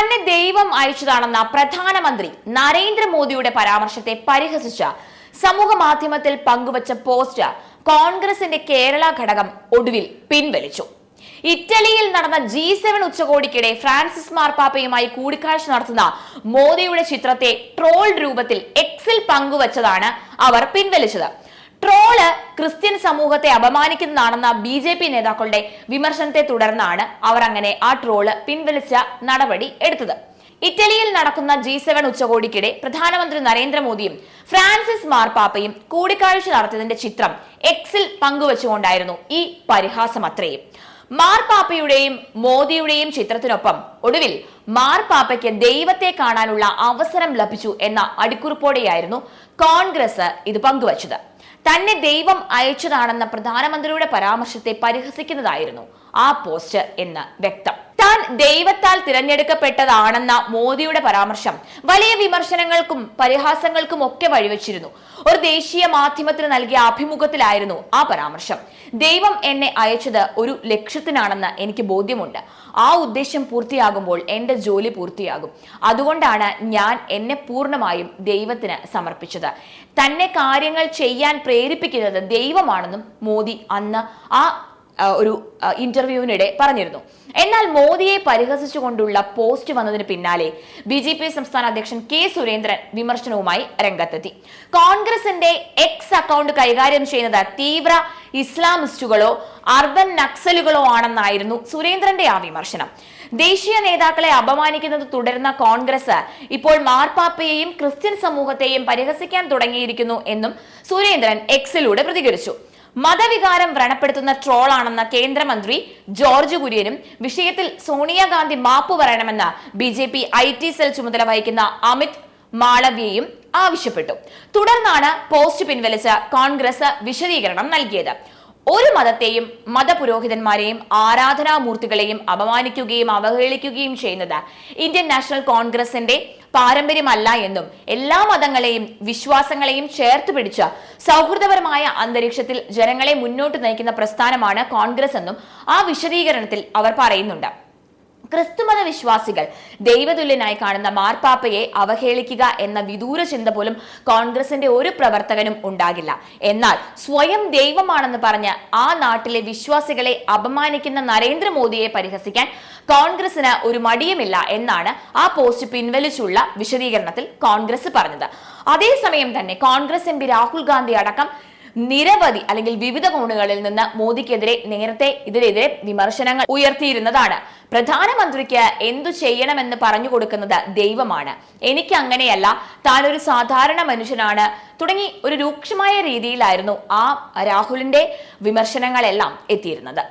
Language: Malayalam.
തന്നെ ദൈവം അയച്ചതാണെന്ന പ്രധാനമന്ത്രി നരേന്ദ്രമോദിയുടെ പരാമർശത്തെ പരിഹസിച്ച സമൂഹ മാധ്യമത്തിൽ പങ്കുവച്ച പോസ്റ്റ് കോൺഗ്രസിന്റെ കേരള ഘടകം ഒടുവിൽ പിൻവലിച്ചു. ഇറ്റലിയിൽ നടന്ന G7 ഉച്ചകോടിക്കിടെ ഫ്രാൻസിസ് മാർപ്പാപ്പയുമായി കൂടിക്കാഴ്ച നടത്തുന്ന മോദിയുടെ ചിത്രത്തെ ട്രോൾ രൂപത്തിൽ എക്സിൽ പങ്കുവച്ചതാണ് അവർ പിൻവലിച്ചത്. ട്രോള് ക്രിസ്ത്യൻ സമൂഹത്തെ അപമാനിക്കുന്നതാണെന്ന BJP നേതാക്കളുടെ വിമർശനത്തെ തുടർന്നാണ് അവർ അങ്ങനെ ആ ട്രോള് പിൻവലിച്ച നടപടി എടുത്തത്. ഇറ്റലിയിൽ നടക്കുന്ന G7 ഉച്ചകോടിക്കിടെ പ്രധാനമന്ത്രി നരേന്ദ്രമോദിയും ഫ്രാൻസിസ് മാർപ്പാപ്പയും കൂടിക്കാഴ്ച നടത്തിയതിന്റെ ചിത്രം എക്സിൽ പങ്കുവച്ചുകൊണ്ടായിരുന്നു ഈ പരിഹാസം അത്രയും. മാർപ്പാപ്പയുടെയും മോദിയുടെയും ചിത്രത്തിനൊപ്പം ഒടുവിൽ മാർപ്പാപ്പയ്ക്ക് ദൈവത്തെ കാണാനുള്ള അവസരം ലഭിച്ചു എന്ന അടിക്കുറിപ്പോടെയായിരുന്നു കോൺഗ്രസ് ഇത് പങ്കുവച്ചത്. തന്നെ ദൈവം അയച്ചതാണെന്ന പ്രധാനമന്ത്രിയുടെ പരാമർശത്തെ പരിഹസിക്കുന്നതായിരുന്നു ആ പോസ്റ്റ് എന്ന് വ്യക്തം. താൻ ദൈവത്താൽ തിരഞ്ഞെടുക്കപ്പെട്ടതാണെന്ന മോദിയുടെ പരാമർശം വലിയ വിമർശനങ്ങൾക്കും പരിഹാസങ്ങൾക്കും ഒക്കെ വഴിവെച്ചിരുന്നു. ഒരു ദേശീയ മാധ്യമത്തിന് നൽകിയ അഭിമുഖത്തിലായിരുന്നു ആ പരാമർശം. ദൈവം എന്നെ അയച്ചത് ഒരു ലക്ഷ്യത്തിനാണെന്ന് എനിക്ക് ബോധ്യമുണ്ട്. ആ ഉദ്ദേശം പൂർത്തിയാകുമ്പോൾ എന്റെ ജോലി പൂർത്തിയാകും. അതുകൊണ്ടാണ് ഞാൻ എന്നെ പൂർണ്ണമായും ദൈവത്തിന് സമർപ്പിച്ചത്. തന്നെ കാര്യങ്ങൾ ചെയ്യാൻ പ്രേരിപ്പിക്കുന്നത് ദൈവമാണെന്നും മോദി അന്ന് ആ ഒരു ഇന്റർവ്യൂവിനിടെ പറഞ്ഞിരുന്നു. എന്നാൽ മോദിയെ പരിഹസിച്ചുകൊണ്ടുള്ള പോസ്റ്റ് വന്നതിന് പിന്നാലെ BJP സംസ്ഥാന അധ്യക്ഷൻ K സുരേന്ദ്രൻ വിമർശനവുമായി രംഗത്തെത്തി. കോൺഗ്രസിന്റെ എക്സ് അക്കൗണ്ട് കൈകാര്യം ചെയ്യുന്നത് തീവ്ര ഇസ്ലാമിസ്റ്റുകളോ അർബൻ നക്സലുകളോ ആണെന്നായിരുന്നു സുരേന്ദ്രന്റെ ആ വിമർശനം. ദേശീയ നേതാക്കളെ അപമാനിക്കുന്നത് തുടരുന്ന കോൺഗ്രസ് ഇപ്പോൾ മാർപ്പാപ്പയെയും ക്രിസ്ത്യൻ സമൂഹത്തെയും പരിഹസിക്കാൻ തുടങ്ങിയിരിക്കുന്നു എന്നും സുരേന്ദ്രൻ എക്സിലൂടെ പ്രതികരിച്ചു. മതവികാരം വ്രണപ്പെടുത്തുന്ന ട്രോളാണെന്ന കേന്ദ്രമന്ത്രി ജോർജ് കുര്യനും വിഷയത്തിൽ സോണിയാഗാന്ധി മാപ്പ് പറയണമെന്ന് BJP IT സെൽ ചുമതല വഹിക്കുന്ന അമിത് മാളവ്യയും ആവശ്യപ്പെട്ടു. തുടർന്നാണ് പോസ്റ്റ് പിൻവലിച്ച് കോൺഗ്രസ് വിശദീകരണം നൽകിയത്. ഒരു മതത്തെയും മതപുരോഹിതന്മാരെയും ആരാധനാമൂർത്തികളെയും അപമാനിക്കുകയും അവഹേളിക്കുകയും ചെയ്യുന്നത് ഇന്ത്യൻ നാഷണൽ കോൺഗ്രസിന്റെ പാരമ്പര്യമല്ല എന്നും എല്ലാ മതങ്ങളെയും വിശ്വാസങ്ങളെയും ചേർത്ത് പിടിച്ച സൗഹൃദപരമായ അന്തരീക്ഷത്തിൽ ജനങ്ങളെ മുന്നോട്ട് നയിക്കുന്ന പ്രസ്ഥാനമാണ് കോൺഗ്രസ് എന്നും ആ വിശദീകരണത്തിൽ അവർ പറയുന്നുണ്ട്. ക്രിസ്തുമത വിശ്വാസികൾ ദൈവതുല്യനായി കാണുന്ന മാർപ്പാപ്പയെ അവഹേളിക്കുക എന്ന വിദൂര ചിന്ത പോലും കോൺഗ്രസിന്റെ ഒരു പ്രവർത്തകനും ഉണ്ടാകില്ല. എന്നാൽ സ്വയം ദൈവമാണെന്ന് പറഞ്ഞ് ആ നാട്ടിലെ വിശ്വാസികളെ അപമാനിക്കുന്ന നരേന്ദ്രമോദിയെ പരിഹസിക്കാൻ കോൺഗ്രസിന് ഒരു മടിയുമില്ല എന്നാണ് ആ പോസ്റ്റ് പിൻവലിച്ചുള്ള വിശദീകരണത്തിൽ കോൺഗ്രസ് പറഞ്ഞത്. അതേസമയം തന്നെ കോൺഗ്രസ് MP രാഹുൽ ഗാന്ധി അടക്കം നിരവധി അല്ലെങ്കിൽ വിവിധ കോണുകളിൽ നിന്ന് മോദിക്കെതിരെ നേരത്തെ ഇതിനെതിരെ വിമർശനങ്ങൾ ഉയർത്തിയിരുന്നതാണ്. പ്രധാനമന്ത്രിക്ക് എന്തു ചെയ്യണമെന്ന് പറഞ്ഞു കൊടുക്കുന്നത് ദൈവമാണ്, എനിക്ക് അങ്ങനെയല്ല, താനൊരു സാധാരണ മനുഷ്യനാണ് തുടങ്ങി ഒരു രൂക്ഷമായ രീതിയിലായിരുന്നു ആ രാഹുലിന്റെ വിമർശനങ്ങളെല്ലാം എത്തിയിരുന്നത്.